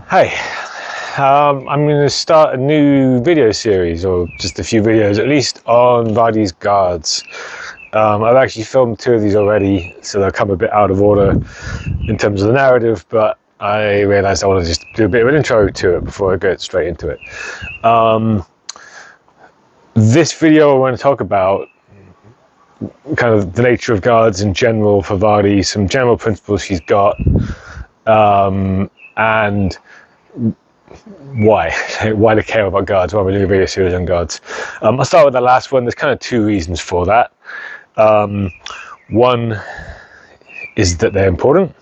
Hey, I'm going to start a new video series, or just a few videos at least, on Vadi's guards. I've actually filmed 2 of these already, so they'll come a bit out of order in terms of the narrative, but I realised I want to just do a bit of an intro to it before I get straight into it. This video I want to talk about kind of the nature of guards in general for Vadi, some general principles she's got, and why to care about guards, why we're doing a video series on guards. I'll start with the last one. There's kind of 2 reasons for that. One is that they're important.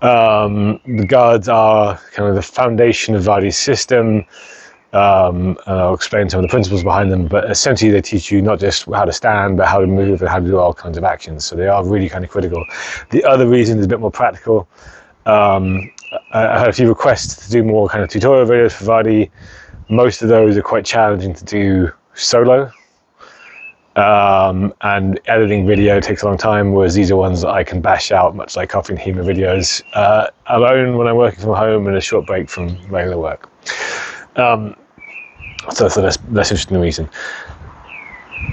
The guards are kind of the foundation of Vadi's system, and I'll explain some of the principles behind them, but essentially they teach you not just how to stand, but how to move and how to do all kinds of actions, so they are really kind of critical. The other reason is a bit more practical. I had a few requests to do more kind of tutorial videos for Vadi. Most of those are quite challenging to do solo, and editing video takes a long time, whereas these are ones that I can bash out, much like Coffee and Hema videos, alone when I'm working from home and a short break from regular work. So that's a less interesting reason.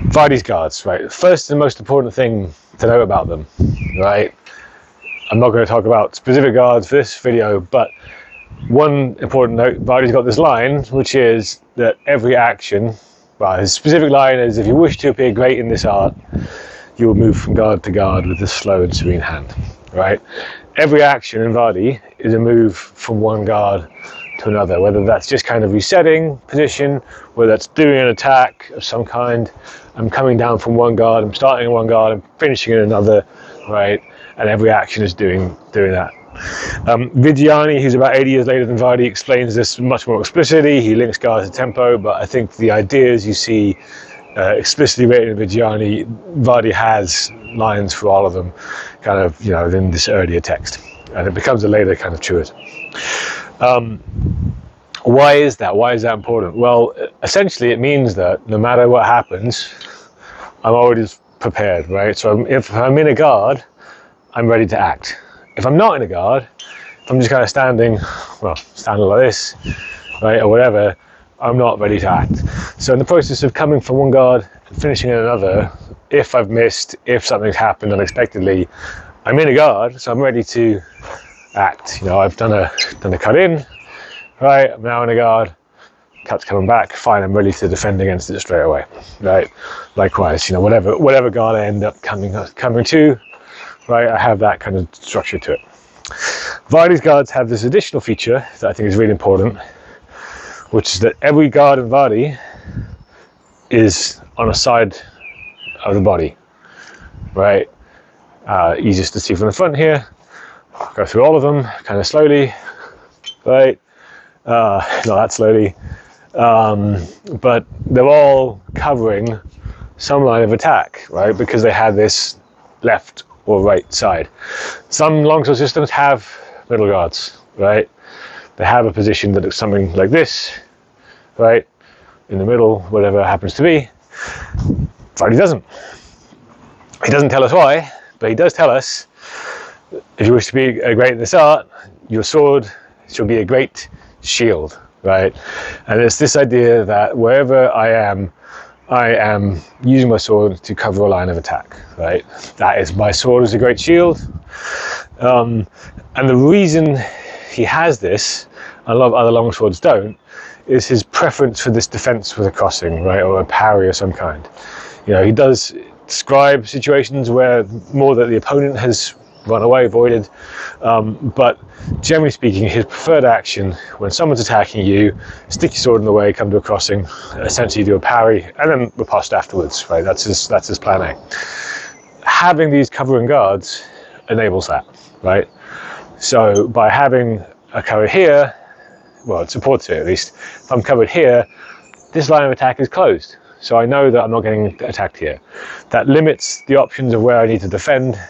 Vadi's guards, right? First and most important thing to know about them, right? I'm not going to talk about specific guards for this video, but one important note, Vadi's got this line, which is that every action, well, his specific line is, if you wish to appear great in this art, you will move from guard to guard with a slow and serene hand, right? Every action in Vadi is a move from one guard to another, whether that's just kind of resetting position, whether that's doing an attack of some kind. I'm coming down from one guard, I'm starting in one guard, I'm finishing in another, right? And every action is doing that. Vidiani, who's about 80 years later than Vadi, explains this much more explicitly. He links guards to tempo, but I think the ideas you see explicitly written in Vidiani, Vadi has lines for all of them, kind of, you know, in this earlier text, and it becomes a later kind of truism. Why is that? Why is that important? Well, essentially it means that no matter what happens, I'm already prepared, right? So if I'm in a guard, I'm ready to act. If I'm not in a guard, if I'm just kind of standing like this, right, or whatever, I'm not ready to act. So in the process of coming from one guard and finishing in another, if I've missed, if something's happened unexpectedly, I'm in a guard, so I'm ready to act. You know, I've done a cut in, right, I'm now in a guard, cut's coming back, fine, I'm ready to defend against it straight away, right? Likewise, you know, whatever guard I end up coming to, right, I have that kind of structure to it. Vadi's guards have this additional feature that I think is really important, which is that every guard in Vadi is on a side of the body, right? Easiest to see from the front here. Go through all of them kind of slowly, right? Not that slowly, but they're all covering some line of attack, right? Because they have this left or right side. Some longsword systems have middle guards, right? They have a position that looks something like this, right? In the middle, whatever it happens to be. Vadi doesn't. He doesn't tell us why, but he does tell us, if you wish to be great in this art, your sword shall be a great shield, right? And it's this idea that wherever I am using my sword to cover a line of attack, right? That is, my sword is a great shield. And the reason he has this, a lot of other longswords don't, is his preference for this defense with a crossing, right? Or a parry of some kind. You know, he does describe situations where more that the opponent has run away, avoided, but generally speaking, his preferred action when someone's attacking you, stick your sword in the way, come to a crossing, essentially do a parry, and then riposte afterwards, right? That's his plan A. Having these covering guards enables that, right? So by having a cover here, well, it supports it at least. If I'm covered here, this line of attack is closed, so I know that I'm not getting attacked here. That limits the options of where I need to defend,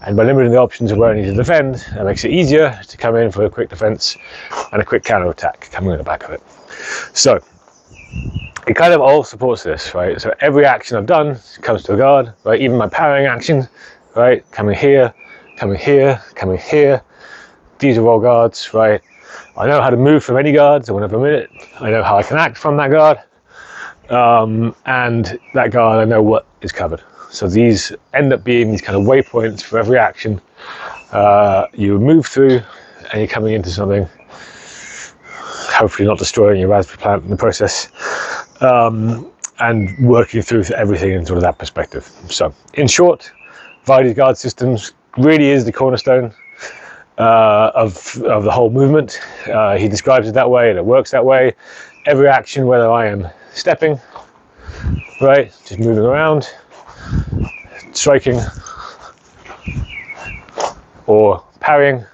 and by limiting the options of where I need to defend, it makes it easier to come in for a quick defense and a quick counter attack coming in the back of it. So it kind of all supports this, right? So every action I've done comes to a guard, right? Even my parrying action, right? Coming here, coming here, coming here. These are all guards, right? I know how to move from any guard, so whenever I'm in it, I know how I can act from that guard. And that guard, I know what is covered. So these end up being these kind of waypoints for every action you move through, and you're coming into something, hopefully not destroying your raspberry plant in the process, and working through everything in sort of that perspective. So in short, Vadi's guard systems really is the cornerstone of the whole movement. He describes it that way, and it works that way. Every action, whether I am stepping, right, just moving around, striking, or parrying,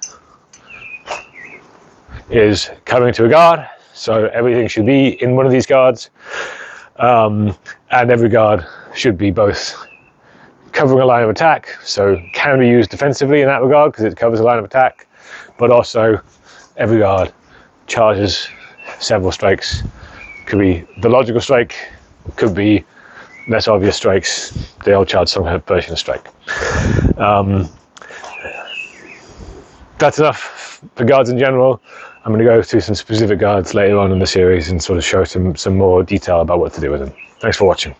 is coming to a guard. So everything should be in one of these guards, and every guard should be both covering a line of attack, so can be used defensively in that regard because it covers a line of attack, but also every guard charges several strikes. Could be the logical strike, could be less obvious strikes. They all charge some kind of version of strike. That's enough for guards in general. I'm going to go through some specific guards later on in the series and sort of show some more detail about what to do with them. Thanks for watching.